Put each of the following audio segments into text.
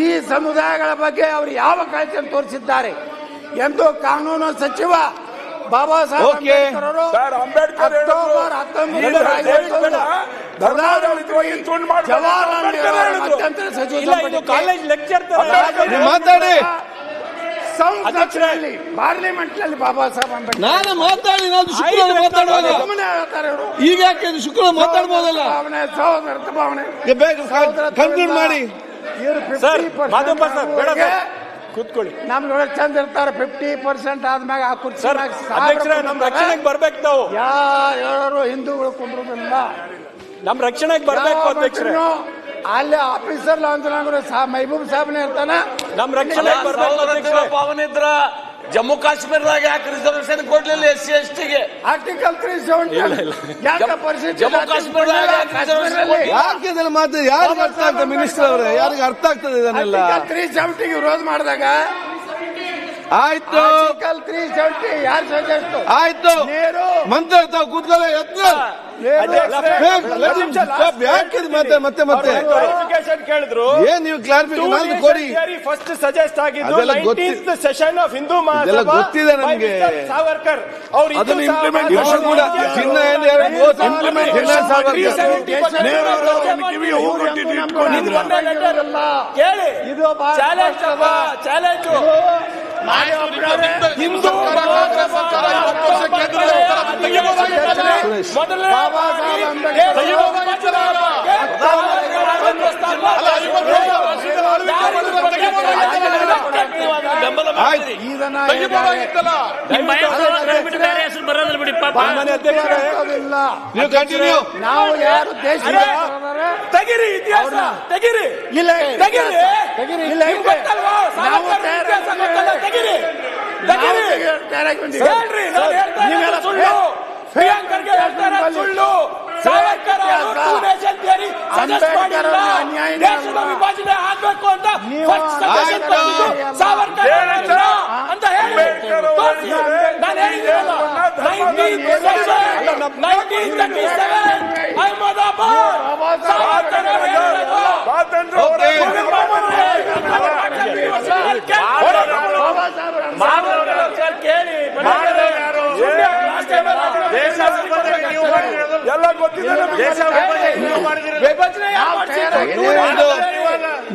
ಈ ಸಮುದಾಯಗಳ ಬಗ್ಗೆ ಅವರು ಯಾವ ಕಾಳಜಿಯನ್ನು ತೋರಿಸಿದ್ದಾರೆ ಎಂದು ಕಾನೂನು ಸಚಿವ ಬಾಬಾ ಸಾಹೇಬ್ ಅಂಬೇಡ್ಕರ್ ಅವರು ಅಕ್ಟೋಬರ್ 1951 ಪ್ರಧಾನಮಂತ್ರಿ ಜವಾಹರಲಾಲ್ ನೆಹರು ಮಧ್ಯಂತರ ಸಚಿವ ಕಾಲೇಜ್ ಲೆಕ್ಚರ್ ಮಾತಾಡಿ ಸಂಸತ್ನಲ್ಲಿ ಪಾರ್ಲಿಮೆಂಟ್ ನಲ್ಲಿ ಬಾಬಾ ಸಾಹೇಬ್ ಅಂಬೇಡ್ಕರ್ ನಾನು ಮಾತಾಡಿ ನಾನು ಶುಕ್ರವಾರ ಮಾತಾಡುವಾಗ ಈಗ ಯಾಕೆ ಶುಕ್ರವಾರ ಮಾತಾಡ್ಬೋದಲ್ಲ ಸಹೋದರತ್ವ ಭಾವನೆ ಕನ್ಕ್ಲೂಡ್ ಮಾಡಿ ಕೂತ್ಕೊಳ್ಳಿ. ನಮ್ಗೆ ಚಂದ ಇರ್ತಾರೆ 50% ಆದ್ಮ್ಯಾಗ ಆ ಕುರ್ಚಿ ನಮ್ ರಕ್ಷಣೆಗೆ ಬರ್ಬೇಕು ನಾವು ಯಾರು ಹಿಂದೂಗಳು ಕುಂದ್ರುದಿಲ್ಲ ನಮ್ ರಕ್ಷಣೆಗೆ ಬರ್ಬೇಕು ಅಧ್ಯಕ್ಷರೇ. ಅಲ್ಲಿ ಆಫೀಸರ್ ಮೈಬೂಬ್ ಸಾಹೇಬ್ನೇ ಇರ್ತಾನ ನಮ್ ರಕ್ಷಣೆಗೆ ಬರ್ಬೇಕು ಭಾವನಿದ್ರ ಜಮ್ಮು ಕಾಶ್ಮೀರದಾಗ ಯಾಕೆ ರಿಸರ್ವೇಶನ್ ಕೊಡ್ಲಿಲ್ಲ SC ST ಗೆ? ಆರ್ಟಿಕಲ್ 370 ಯಾಕೆ ಪರಿಸ್ಥಿತಿ ಜಮ್ಮು ಕಾಶ್ಮೀರದಾಗ ಯಾಕೆ ಇದೆಲ್ಲ ಮಾತು ಯಾರಿಗೆ ಅರ್ಥ ಆಗ್ತದೆ ಮಿನಿಸ್ಟರ್ ಅವರೇ? ಯಾರಿಗೆ ಅರ್ಥ ಆಗ್ತದೆ ಇದನ್ನೆಲ್ಲ? 370 ವಿರೋಧ ಮಾಡಿದಾಗ ಆಯ್ತು ಆರ್ಟಿಕಲ್ 370 ಯಾರು ಸಜೆಸ್ಟ್ ಆಯ್ತು ಮಂತ್ರಿ ತಾವು ಕೂತ್ಕೊಳ್ಳ ಮತ್ತೆ ಮತ್ತೆ ಕೇಳಿದ್ರು ಏನ್ ನೀವು ಕ್ಲಾರಿಫಿಕೇಶನ್ ಕೊಡಿ. ಫಸ್ಟ್ ಸಜೆಸ್ಟ್ ಆಗಿದ್ದು ಅದೆಲ್ಲ 19th ಸೆಷನ್ ಆಫ್ ಹಿಂದೂ ಅದೆಲ್ಲ ಗೊತ್ತಿದೆ ನಮ್ಗೆ. ಸಾವರ್ಕರ್ ಅವರು ಅದನ್ನು ಇಂಪ್ಲಿಮೆಂಟ್ ಕೂಡ ಚಿನ್ನ ಕೇಳಿ ಇದು ಚಾಲೆಂಜ್ ಚಾಲೆಂಜ್ ಹಿಂದೂ ನಾವು ಯಾರು ದೇಶ ತೆಗಿರಿ ಇತಿಹಾಸ ತೆಗಿರಿ ಇಲ್ಲ ತೆಗಿರಿ ಸುಳ್ಳು ಪ್ರಿಯಾಂಕರ್ಗೆ ಸುಳ್ಳು ಸಾವರ್ಕರ್ ದೇಶದ ವಿಭಜನೆ ಆಗ್ಬೇಕು ಅಂತ ಸಾವರ್ಕರ್ ಅಂತ ಹೇಳಿ ನಾನು ಹೇಳಿದ್ದೀನಲ್ಲ 1937 ಅಹಮದಾಬಾದ್ ಸಾವರ್ಕರ್ ಕೇಳಿ ಎಲ್ಲ ಗೊತ್ತಿದೆ.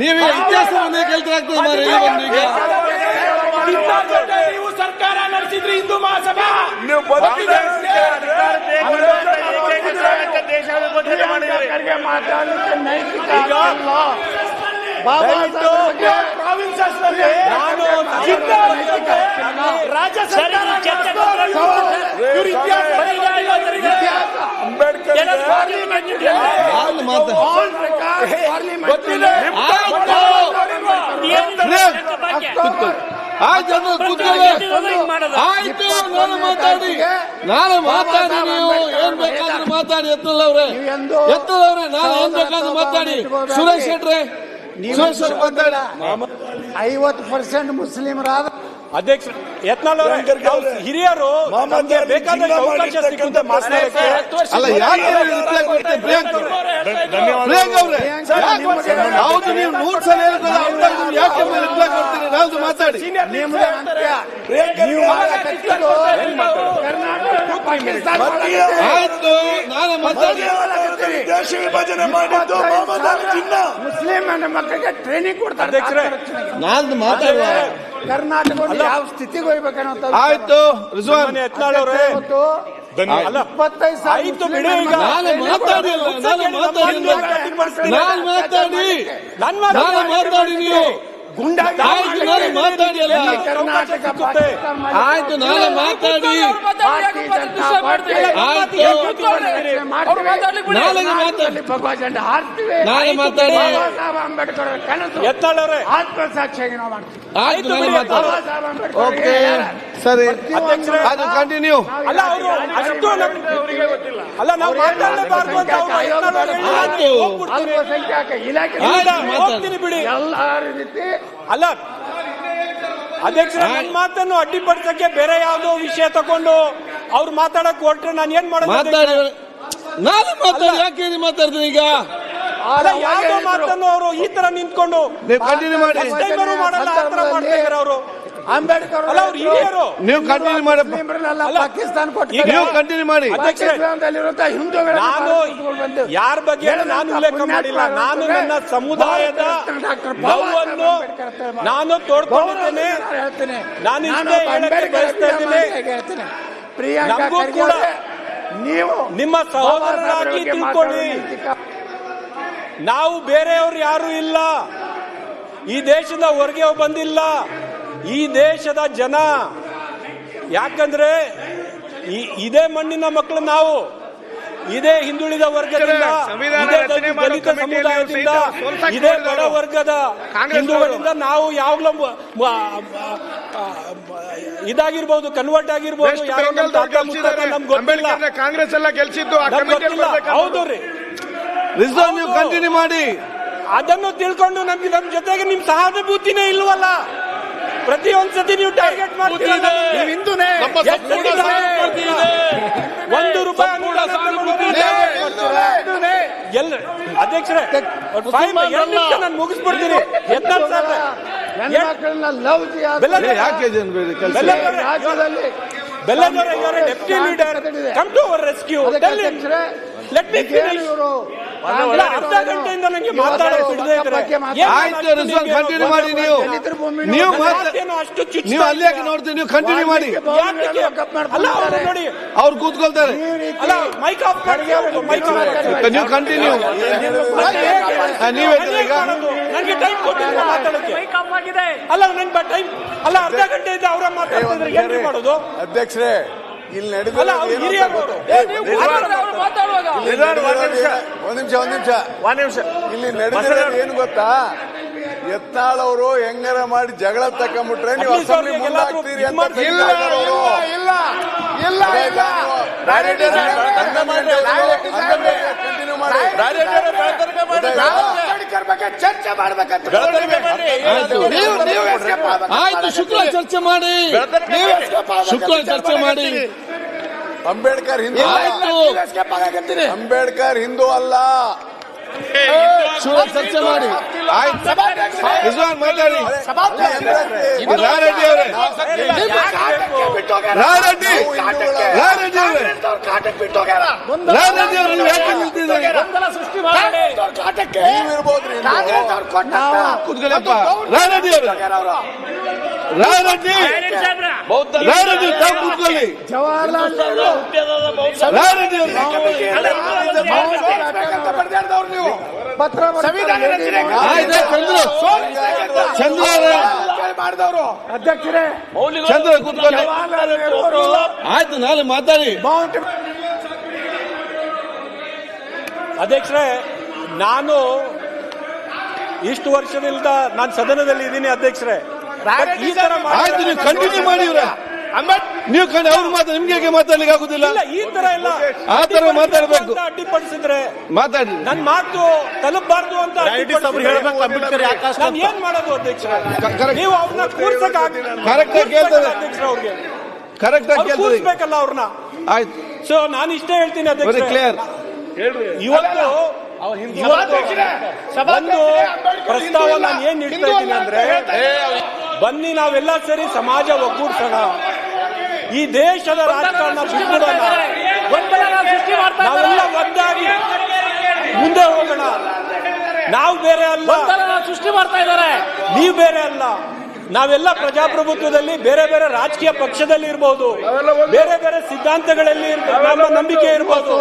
ನೀವು ಇತಿಹಾಸವನ್ನೇ ಕಲ್ತಾಗ್ತದೆ ನೀವು ಸರ್ಕಾರ ನಡೆಸಿದ್ರಿ ಹಿಂದೂ ಮಹಾಸಭಾ ಮಾತಾಡಲಿಕ್ಕೆ ನೈತಿಕ ಪ್ರಾವಿನ್ಸಸ್ ರಾಜ್ಯ ಸರ್ಕಾರ ಆಯ್ತು ನಾಳೆ ಮಾತಾಡಿ ನೀವು ಏನ್ ಬೇಕಾದ್ರೂ ಮಾತಾಡಿ ಎತ್ತಲವ್ರೆ ನಾನು ಏನ್ ಬೇಕಾದ್ರೂ ಮಾತಾಡಿ ಸುರೇಶ್ ಶೆಟ್ರೆ 50% ಮುಸ್ಲಿಮರಾದ ಅಧ್ಯಕ್ಷ ಯತ್ನಾಳ್ ಅವರೇ ಹಿರಿಯರು ಬೇಕಾದ ಅವಕಾಶ ಸಿಗುತ್ತೆ ಮಾತನಾಡಕ್ಕೆ. ಅಲ್ಲ ಯಾಕೆ ಪ್ರಿಯಾಂಕ್ ಅವರೇ ಹೌದು ನೀವು 100 ಸಲ ಯಾಕೆ ರಿಪ್ಲೈ ಕೊಡ್ತೀರಿ? ನಾವು ಮಾತಾಡಿ ಆಯ್ತು ನಾಳೆ ಮಾತಾಡಿ. ದೇಶ ವಿಭಜನೆ ಮಾಡಿದ್ದು ಮುಸ್ಲಿಂ ಮಕ್ಕಳಿಗೆ ಟ್ರೈನಿಂಗ್ ಕೊಡ್ತಾರೆ. ನಾನು ಮಾತಾಡುವ ಕರ್ನಾಟಕ ಯಾವ ಸ್ಥಿತಿಗೆ ಹೋಗ್ಬೇಕನ್ನೋ ಆಯ್ತು ರಿಜ್ವಾನ್ ಯತ್ನಾಳ್ ಅವರೇ 25,000 ಆಯ್ತು ಬಿಡಿ. ಈಗ ನಾನು ಮಾತಾಡಿ ನೀವು ಆಯ್ತು ನಾಳೆ ಮಾತಾಡಿ ಅಲ್ಲ ಕರ್ನಾಟಕ ಆಯ್ತು ನಾಳೆ ಮಾತಾಡಿ ನಾಳೆಗೆ ಮಾತಾಡಿ ಭಗವಾ ಜೆಂಡ ಹಾರ್ತೀವಿ. ನಾಳೆ ಮಾತಾಡಿ ಬಾಬಾ ಸಾಹೇಬ್ ಅಂಬೇಡ್ಕರ್ ಕನಸು ಯತ್ನಾಳ್ ಅವರೇ ಆತ್ಮಸಾಕ್ಷಿಯಾಗಿ ನಾವು ಮಾಡ್ತೀವಿ. ಆಯ್ತು ನಾಳೆ ಮಾತಾಡಿ. ಬಾಬಾ ಸಾಹೇಬ್ ಅಂಬೇಡ್ಕರ್ ಓಕೆ ಸರಿ ಅದು ಕಂಟಿನ್ಯೂ. ಅಲ್ಲ ಅವರು ಅಷ್ಟು ಅಲ್ಲ ನಾವು ಮಾತಾಡಲೇಬಾರ್ದು ಅಂತ ಆಯ್ತು ಅಲ್ಪಸಂಖ್ಯಾತ ಇಲಾಖೆ ಹೋಗ್ತೀನಿ ಬಿಡಿ. ಎಲ್ಲ ರೀತಿ ಅಲ್ಲ ಅಧ್ಯಕ್ಷರ ನನ್ನ ಮಾತನ್ನು ಅಡ್ಡಿಪಡಿಸಕ್ಕೆ ಬೇರೆ ಯಾವುದೋ ವಿಷಯ ತಗೊಂಡು ಅವ್ರು ಮಾತಾಡಕ್ ಹೊರಟ್ರೆ ನಾನು ಏನ್ ಮಾಡೋದು? ಮಾತಾಡಿ ನಾಳೆ ಮಾತಾಡಿ. ಯಾಕೆ ಮಾತಾಡ್ತೀನಿ ಈಗ ಅಲ್ಲ, ಯಾವ್ದೋ ಮಾತನ್ನು ಅವರು ಈ ತರ ನಿಂತ್ಕೊಂಡು ನೀವು ಕಂಟಿನ್ಯೂ ಮಾಡಿ. next time ಅವರು ಮಾಡಲ್ಲ, ಆ ತರ ಮಾಡ್ತಾ ಇದ್ದಾರೆ ಅವರು. ಅಂಬೇಡ್ಕರ್ ಅಲ್ಲ, ಅವ್ರು ಹಿರಿಯರು. ನೀವು ಕಂಟಿನ್ಯೂ ಮಾಡಿ. ಅಲ್ಲ, ಪಾಕಿಸ್ತಾನ ಈಗ ನೀವು ಕಂಟಿನ್ಯೂ ಮಾಡಿ. ನಾನು ಯಾರ ಬಗ್ಗೆ ನಾನು ಉಲ್ಲೇಖ ಮಾಡಿಲ್ಲ. ನಾನು ನನ್ನ ಸಮುದಾಯದ ನೋವನ್ನು ನಾನು ತೋಡ್ಕೊಂಡಿದ್ದೇನೆ. ನಾನು ಇಷ್ಟೇ ಹೇಳಕ್ಕೆ ಬಯಸ್ತಾ ಇದ್ದೀನಿ. ನಮಗೂ ಕೂಡ ನೀವು ನಿಮ್ಮ ಸಹೋದರರಾಗಿ ತಿಳ್ಕೊಳ್ಳಿ, ನಾವು ಬೇರೆಯವರು ಯಾರು ಇಲ್ಲ. ಈ ದೇಶದ ಹೊರಗೆ ಬಂದಿಲ್ಲ, ಈ ದೇಶದ ಜನ. ಯಾಕಂದ್ರೆ ಇದೇ ಮಣ್ಣಿನ ಮಕ್ಕಳು ನಾವು, ಇದೇ ಹಿಂದುಳಿದ ವರ್ಗದಿಂದ, ಇದೇ ದಲಿತ ಸಮುದಾಯದಿಂದ, ಇದೇ ಬಡ ವರ್ಗದ ಹಿಂದೂಗಳಿಂದ ನಾವು ಯಾವಾಗಲೂ ಇದಾಗಿರ್ಬೋದು, ಕನ್ವರ್ಟ್ ಆಗಿರ್ಬೋದು. ನಮ್ಗೆ ಗೊತ್ತಿಲ್ಲ, ಕಾಂಗ್ರೆಸ್ ಎಲ್ಲ ಗೆಲ್ಸಿದ್ದು ಹೌದು ರೀ. ರಿಜ್ವಾನ್ ನೀವು ಕಂಟಿನ್ಯೂ ಮಾಡಿ. ಅದನ್ನು ತಿಳ್ಕೊಂಡು ನಮ್ ಜೊತೆಗೆ ನಿಮ್ ಸಹಾನುಭೂತಿನೇ ಇಲ್ವಲ್ಲ. ಪ್ರತಿಯೊಂದ್ಸತಿ ನೀವು ಟಾರ್ಗೆಟ್ ಮಾಡ್ತೀರಾ. $1 ಅಧ್ಯಕ್ಷರೇ, ನಾನು ಮುಗಿಸ್ಬಿಡ್ತೀನಿ. ಯಾಕೆ ರಾಜ್ಯದಲ್ಲಿ ಬೆಲ್ಲದವರ deputy leader come to our rescue. Let me finish. ಅರ್ಧ ಗಂಟೆಯಿಂದ ನನಗೆ ಮಾತಾಡೋಕೆ ಬಿಡದೇ ಇದ್ರೆ ಆಯ್ತು, ರಿಜ್ವಾನ್ ಕಂಟಿನ್ಯೂ ಮಾಡಿ. ನೀವು ಅಷ್ಟು ಚುಚ್ಚು. ನೀವು ಅಲ್ಲಿ ಯಾಕೆ ನೋಡ್ತೀವಿ, ನೀವು ಕಂಟಿನ್ಯೂ ಮಾಡಿ. ಅಲ್ಲ, ಅವ್ರು ನೋಡಿ, ಅವ್ರು ಕೂತ್ಕೊಳ್ತಾರೆ. ಅಲ್ಲ, ಮೈಕ್ ಆಫ್ ಮಾಡಿ. ನೀವು ಕಂಟಿನ್ಯೂ. ನೀವೇ ಈಗ ನನಗೆ ಟೈಮ್ ಕೊಟ್ಟಿಲ್ಲ ಮಾತಾಡೋಕೆ. ಅಲ್ಲ, ನನ್ಗೆ ಟೈಮ್ ಅಲ್ಲ, ಅರ್ಧ ಗಂಟೆಯಿಂದ ಅವರ ಮಾತಾಡ್ತಿದ್ರೆ ಏನ್ರಿ ಮಾಡೋದು? ಅಧ್ಯಕ್ಷರೇ, ಇಲ್ಲಿ ನಡೆದ ಅಲ್ಲ, ಅವ್ರು ಹಿರಿಯರು. ಒಂದ್ ನಿಮಿಷ ಇಲ್ಲಿ ನಡೆದಿರೋದು ಏನು ಗೊತ್ತಾ? ಯತ್ನಾಳ್ ಅವರು ಹೆಂಗಾರ ಮಾಡಿ ಜಗಳ ತಕೊಂಡ್ಬಿಟ್ರೆ ನೀವು ಅಸೆಂಬ್ಲಿ ಮುಂದಾಗ್ತೀರಿ ಅಂತ ಕಂಟಿನ್ಯೂ ಮಾಡಿ. ಚರ್ಚೆ ಮಾಡ್ಬೇಕಂತ ಆಯ್ತು, ಶುಕ್ರ ಚರ್ಚೆ ಮಾಡಿ. ಶುಕ್ರ ಚರ್ಚೆ ಮಾಡಿ. ಅಂಬೇಡ್ಕರ್ ಹಿಂದೂ ಆಯ್ತು, ಅಂಬೇಡ್ಕರ್ ಹಿಂದೂ ಅಲ್ಲ. ಶುಕ್ರ ಚರ್ಚೆ ಮಾಡಿ. ಆಯ್ತು, ರಿಜ್ವಾನ್ ಮಾತಾಡಿ. ರಾರೆಡ್ಡಿ ಅವರೇ, ರಾರೆಡ್ಡಿ ಅವರೇ, ರಾರೆಡ್ಡಿ ಅವರು ಯಾಕೆ ನಿಲ್ತಿದ್ದಾರೆ? ನೀವಿರ್ಬೋದ್ರಿ. ಕೂತ್ಕೊಳ್ಳಪ್ಪ. ರಾರೆಡ್ಡಿ ಅವರು, ರಾರೆಡ್ಡಿ ತಾವು ಕೂತ್ಕೊಳ್ಳಿ. ಜವಾಹರ್ಲಾಲ್ ರಾರೆಡ್ಡಿ ಅವರು ಪತ್ರ ಆಯ್ತು, ಚಂದ್ರ ಮಾಡಿದವರು ಅಧ್ಯಕ್ಷರೇ. ಚಂದ್ರ ಕೂತ್ಕೊಳ್ಳಿ. ಜವಾಹರ್ಲಾಲ್ ನೆಹರು ಅವರು ಆಯ್ತು, ನಾಳೆ ಮಾತಾಡಿ. ಮೌಂಟ್ ಅಧ್ಯಕ್ಷರೇ, ನಾನು ಇಷ್ಟು ವರ್ಷದಿಂದ ನಾನು ಸದನದಲ್ಲಿ ಇದ್ದೀನಿ ಅಧ್ಯಕ್ಷರೇ. ಈ ತರ ಆಯ್ತು, ನೀವು ಕಂಟಿನ್ಯೂ ಮಾಡಿ. ನೀವು ಅವ್ರು ಮಾತಾಡಿ, ನಿಮ್ಗೆ ಹೇಗೆ ಮಾತಾಡ್ಲಿಕ್ಕೆ ಆಗುದಿಲ್ಲ? ಈ ತರ ಎಲ್ಲ ಆ ತರ ಮಾತಾಡ್ಬೇಕು. ಅಡ್ಡಿಪಡಿಸಿದ್ರೆ ಮಾತಾಡಿ. ನನ್ ಮಾತು ತಲುಪಬಾರ್ದು ಅಂತ ನಾನು ಏನ್ ಮಾಡೋದು ಅಧ್ಯಕ್ಷರೇ? ನೀವು ಅವ್ರನ್ನ ಕೂರ್ಸಕ್ ಕರೆಕ್ಟ್ ಆಗಿ ಕೇಳ್ತದೆ. ಅಧ್ಯಕ್ಷರ ಅವ್ರಿಗೆ ಕರೆಕ್ಟ್ ಆಗಿ ಕೇಳ್ತದೆ. ಕೂರ್ಸ್ಬೇಕಲ್ಲ ಅವ್ರನ್ನ. ಆಯ್ತು, ಸೊ ನಾನು ಇಷ್ಟೇ ಹೇಳ್ತೀನಿ ವೆರಿ ಅಧ್ಯಕ್ಷರೇ. ಕ್ಲಿಯರ್. ಇವತ್ತು ಒಂದು ಪ್ರಸ್ತಾವ ನಾನು ಏನ್ ನೀಡ್ತಾ ಇದ್ದೀನಿ ಅಂದ್ರೆ, ಬನ್ನಿ ನಾವೆಲ್ಲ ಸೇರಿ ಸಮಾಜ ಒಗ್ಗೂಡ್ಸೋಣ, ಈ ದೇಶದ ರಾಜಕಾರಣ ಬಿಟ್ಬಿಡೋಣ, ನಾವೆಲ್ಲ ಒಂದಾಗಿ ಮುಂದೆ ಹೋಗೋಣ. ನಾವು ಬೇರೆ ಅಲ್ಲ, ಸೃಷ್ಟಿ ಮಾಡ್ತಾ ಇದ್ದಾರೆ. ನೀವು ಬೇರೆ ಅಲ್ಲ. ನಾವೆಲ್ಲ ಪ್ರಜಾಪ್ರಭುತ್ವದಲ್ಲಿ ಬೇರೆ ಬೇರೆ ರಾಜಕೀಯ ಪಕ್ಷದಲ್ಲಿ ಇರಬಹುದು, ಬೇರೆ ಬೇರೆ ಸಿದ್ಧಾಂತಗಳಲ್ಲಿ ನಮ್ಮ ನಂಬಿಕೆ ಇರಬಹುದು.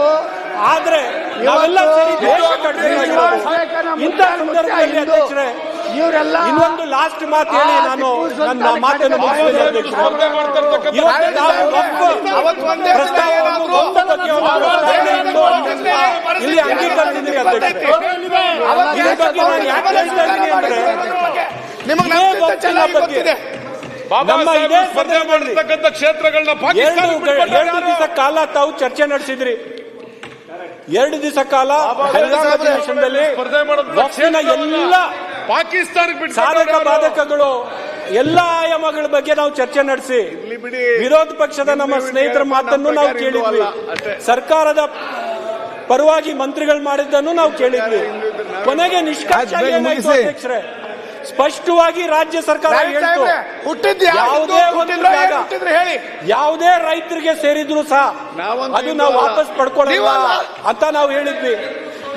ಆದ್ರೆ ನಾವೆಲ್ಲ ಸೇರಿ ದೇಶ ಕಟ್ಟಬೇಕಾಗಿರೋದು. ಇಂಥ ಸಂದರ್ಭದಲ್ಲಿ ಅಧ್ಯಕ್ಷರೇ, ಇವರೆಲ್ಲ ಇನ್ನೊಂದು ಲಾಸ್ಟ್ ಮಾತು ಹೇಳಿ ನಾನು ನನ್ನ ಮಾತನ್ನು ಮುಗಿಸ್ತೀನಿ ಅಧ್ಯಕ್ಷರೇ. ಇವತ್ತು ನಾವು ಪ್ರಸ್ತಾವವನ್ನು ಇಲ್ಲಿ ಅಂಗೀಕರಿಸಿದ್ದೀರಿ ಅಧ್ಯಕ್ಷರೇ. ಇದ್ರ ಬಗ್ಗೆ ನಾನು ಯಾಕೆ ಹೇಳ್ತಾ ಇದ್ದೀನಿ ಅಂದ್ರೆ, ನಮ್ಮ ಇದೇ ಕ್ಷೇತ್ರಗಳನ್ನ 2 ದಿವಸ ಕಾಲ ತಾವು ಚರ್ಚೆ ನಡೆಸಿದ್ರಿ. 2 ದಿವಸ ಕಾಲ ಬೆಳಗಾವಿ ಅಧಿವೇಶನದಲ್ಲಿ ವಕ್ಫಿನ ಎಲ್ಲ ಪಾಕಿಸ್ತಾನಕ್ಕೆ ಸಾಧಕ ಬಾಧಕಗಳು ಎಲ್ಲ ಆಯಾಮಗಳ ಬಗ್ಗೆ ನಾವು ಚರ್ಚೆ ನಡೆಸಿ, ವಿರೋಧ ಪಕ್ಷದ ನಮ್ಮ ಸ್ನೇಹಿತರ ಮಾತನ್ನು ನಾವು ಕೇಳಿದ್ವಿ, ಸರ್ಕಾರದ ಪರವಾಗಿ ಮಂತ್ರಿಗಳು ಮಾಡಿದ್ದನ್ನು ನಾವು ಕೇಳಿದ್ವಿ. ಕೊನೆಗೆ ನಿಷ್ಕರ್ಷ ಬೇಗ ಏನಾಯ್ತು ಮುಗಿಸಿ. ಅಧ್ಯಕ್ಷರೇ? ಸ್ಪಷ್ಟವಾಗಿ ರಾಜ್ಯ ಸರ್ಕಾರ ಹೇಳ್ತು, ಹುಟ್ಟಿದ್ದು ಯಾವುದೇ ಒಂದು ಜಾಗ ಹುಟ್ಟಿದ್ರೆ ಹೇಳಿ. ಯಾವುದೇ ರೈತರಿಗೆ ಸೇರಿದ್ರು ಸಹ ನಾವಂತೂ ಅದು ನಾವು ವಾಪಸ್ ಪಡ್ಕೊಳ್ಳಲ್ಲ ನೀವಲ್ಲ. ಅಂತ ನಾವು ಹೇಳಿದ್ವಿ.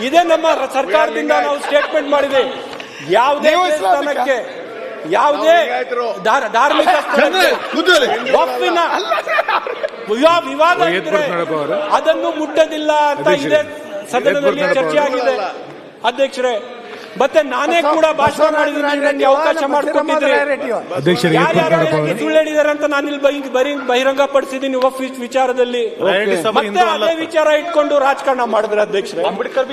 ಇದೇ ನಮ್ಮ ಸರ್ಕಾರದಿಂದ ನಾವು ಸ್ಟೇಟ್ಮೆಂಟ್ ಮಾಡಿದೆ. ಯಾವುದೇ ನೀವು ದೇವಸ್ಥಾನಕ್ಕೆ, ಯಾವುದೇ ಧಾರ್ಮಿಕ ಸ್ಥಳಕ್ಕೆ ಕೂತ್ಕೊಳ್ಳಿ. ವಕ್ಫಿನ ವಿವಾದ ಇದ್ರೆ ಅದನ್ನು ಮುಟ್ಟದಿಲ್ಲ ಅಂತ ಇದೇ ಸದನದಲ್ಲಿ ಚರ್ಚೆ ಆಗಿದೆ ಅಧ್ಯಕ್ಷರೇ. ಮತ್ತೆ ನಾನೇ ಕೂಡ ಭಾಷಣ ಮಾಡಿದ್ದೀನಿ, ನನಗೆ ಅವಕಾಶ ಮಾಡಿಕೊಟ್ಟಿದ್ರಿ. ಯಾರ್ಯಾರು ಸುಳ್ಳು ಹೇಳಿದ್ದಾರೆ ಅಂತ ನಾನು ಇಲ್ಲಿ ಬಹಿರಂಗ ಪಡಿಸಿದ್ದೀನಿ ವಕ್ಫ್ ವಿಚಾರದಲ್ಲಿ. ಮತ್ತೆ ಅದೇ ವಿಚಾರ ಇಟ್ಕೊಂಡು ರಾಜಕಾರಣ ಮಾಡಿದ್ರೆ ಅಧ್ಯಕ್ಷರೇ.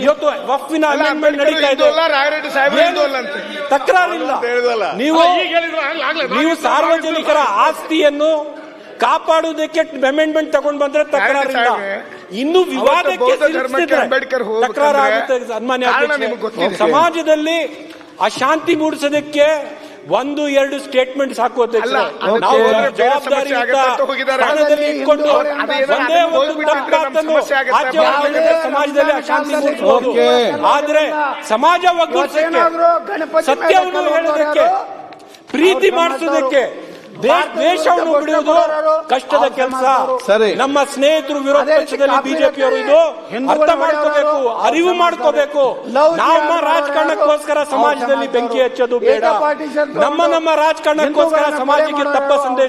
ಇವತ್ತು ವಕ್ಫಿನ ಅಮೆಂಡ್ಮೆಂಟ್ ನಡೀತಾ ಇದೆ, ರಾಯರೆಡ್ಡಿ ಸಾಹೇಬ್ ಅಂತ ತಕರಾರಿಲ್ಲ. ಹೇಳಿದಲ್ಲ. ನೀವು ಸಾರ್ವಜನಿಕರ ಆಸ್ತಿಯನ್ನು ಕಾಪಾಡುವುದಕ್ಕೆ ಅಮೆಂಡ್ಮೆಂಟ್ ತಗೊಂಡ್ ಬಂದ್ರೆ ತಕರಾರಿಲ್ಲ. ಇನ್ನು ವಿವಾದಕ್ಕೆ ತಕರಾರಾಗುತ್ತೆ. ಸನ್ಮಾನ್ಯ ಅಧ್ಯಕ್ಷರೇ, ಸಮಾಜದಲ್ಲಿ ಅಶಾಂತಿ ಮೂಡಿಸೋದಕ್ಕೆ 1-2 ಸ್ಟೇಟ್ಮೆಂಟ್ ಸಾಕು ಅಧ್ಯಕ್ಷರೇ. ನಾವು ಜವಾಬ್ದಾರಿಯುತ ಸ್ಥಾನದಲ್ಲಿ ಇಟ್ಕೊಂಡು ಒಂದೇ ಒಂದು ತಪ್ಪಾತನ್ನು ಆಚೆ ಹೊರಗೆ ಸಮಾಜದಲ್ಲಿ ಅಶಾಂತಿ ಮೂಡಿಸಬಹುದು. ಆದ್ರೆ ಸಮಾಜ ಒಗ್ಗೂಡಿಸಕ್ಕೆ, ಸತ್ಯವನ್ನು ಹೇಳೋದಕ್ಕೆ, ಪ್ರೀತಿ ಮಾಡಿಸೋದಕ್ಕೆ ದೇಶವನ್ನು ಬಿಡುವುದು ಕಷ್ಟದ ಕೆಲಸ. ಸರಿ. ನಮ್ಮ ಸ್ನೇಹಿತರು ವಿರೋಧ ಪಕ್ಷದಲ್ಲಿ ಬಿಜೆಪಿಯವರು ಇದು ಅರ್ಥ ಮಾಡ್ಕೋಬೇಕು, ಅರಿವು ಮಾಡ್ಕೋಬೇಕು. ನಮ್ಮ ರಾಜಕಾರಣಕ್ಕೋಸ್ಕರ ಸಮಾಜದಲ್ಲಿ ಬೆಂಕಿ ಹಚ್ಚೋದು ಬೇಡ. ನಮ್ಮ ರಾಜಕಾರಣಕ್ಕೋಸ್ಕರ ಸಮಾಜಕ್ಕೆ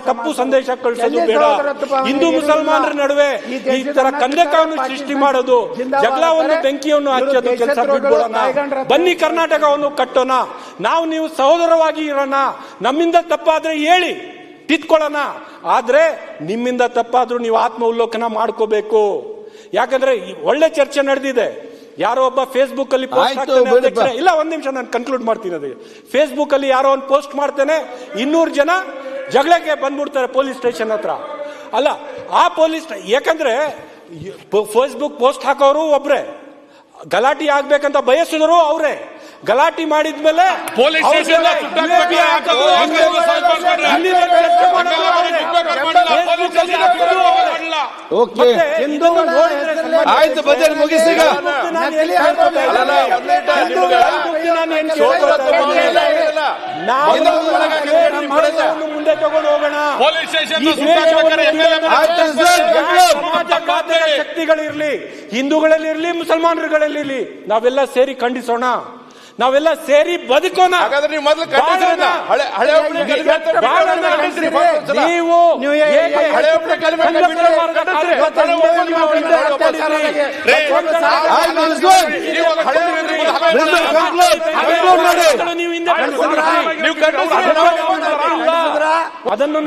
ತಪ್ಪು ಸಂದೇಶ ಕಳಿಸೋದು ಬೇಡ. ಹಿಂದೂ ಮುಸಲ್ಮಾನರ ನಡುವೆ ಈ ತರ ಕಂದಕವನ್ನು ಸೃಷ್ಟಿ ಮಾಡೋದು, ಜಗಳವನ್ನು ಬೆಂಕಿಯನ್ನು ಹಚ್ಚೋದು ಕೆಲಸ ಬಿಟ್ಬಿಡೋಣ. ಬನ್ನಿ ಕರ್ನಾಟಕವನ್ನು ಕಟ್ಟೋಣ. ನೀವು ಸಹೋದರವಾಗಿ ಇರೋಣ. ನಮ್ಮಿಂದ ತಪ್ಪಾದ್ರೆ ಹೇಳಿ, ತಿದ್ಕೊಳ್ಳೋಣ. ಆದ್ರೆ ನಿಮ್ಮಿಂದ ತಪ್ಪಾದ್ರೂ ನೀವು ಆತ್ಮವಲೋಕನ ಮಾಡ್ಕೋಬೇಕು. ಯಾಕಂದ್ರೆ ಒಳ್ಳೆ ಚರ್ಚೆ ನಡೆದಿದೆ. ಯಾರೋ ಒಬ್ಬ ಫೇಸ್ಬುಕ್ ಅಲ್ಲಿ ಪೋಸ್ಟ್ ಮಾಡ್ತಾನೆ. ಇಲ್ಲ, ಒಂದ್ ನಿಮಿಷ ನಾನು ಕನ್ಕ್ಲೂಡ್ ಮಾಡ್ತೀನಿ. ಅದಕ್ಕೆ ಫೇಸ್ಬುಕ್ ಅಲ್ಲಿ ಯಾರೋ ಒಂದು ಪೋಸ್ಟ್ ಮಾಡ್ತಾನೆ, 200 ಜನ ಜಗಳಕ್ಕೆ ಬಂದ್ಬಿಡ್ತಾರೆ ಪೊಲೀಸ್ ಸ್ಟೇಷನ್ ಹತ್ರ. ಅಲ್ಲ, ಆ ಪೊಲೀಸ್, ಯಾಕಂದ್ರೆ ಫೇಸ್ಬುಕ್ ಪೋಸ್ಟ್ ಹಾಕೋರು ಒಬ್ರೆ, ಗಲಾಟೆ ಆಗ್ಬೇಕಂತ ಬಯಸಿದ್ರು ಅವ್ರೆ. ಗಲಾಟೆ ಮಾಡಿದ್ಮೇಲೆ ಪೊಲೀಸ್ ಸ್ಟೇಷನ್ ಆಯ್ತು, ಬಜೆಟ್ ಮುಗಿಸಿ. ಈಗ ಮುಂದೆ ತಗೊಂಡು ಹೋಗೋಣ. ಪೊಲೀಸ್ ಸ್ಟೇಷನ್ ಸಮಾಜಘಾತಕ ಶಕ್ತಿಗಳಿರ್ಲಿ, ಹಿಂದೂಗಳಲ್ಲಿರ್ಲಿ, ಮುಸಲ್ಮಾನರುಗಳಲ್ಲಿರ್ಲಿ, ನಾವೆಲ್ಲ ಸೇರಿ ಖಂಡಿಸೋಣ. ನಾವೆಲ್ಲ ಸೇರಿ ಬದುಕೋಣ. ಹಾಗಾದ್ರೆ ನೀವು ಮೊದಲು ಖಂಡಿಸಿರೋಣ. ಹಳೆ ನೀವು ಅದನ್ನು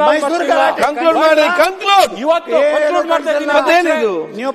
ಕನ್ಕ್ಲೂಡ್ ಮಾಡಿ. ಇವತ್ತು ಕನ್ಕ್ಲೂಡ್ ಮಾಡ್ತಾ ಇದ್ದೀನಿ. ಮತ್ತೇನಿದು?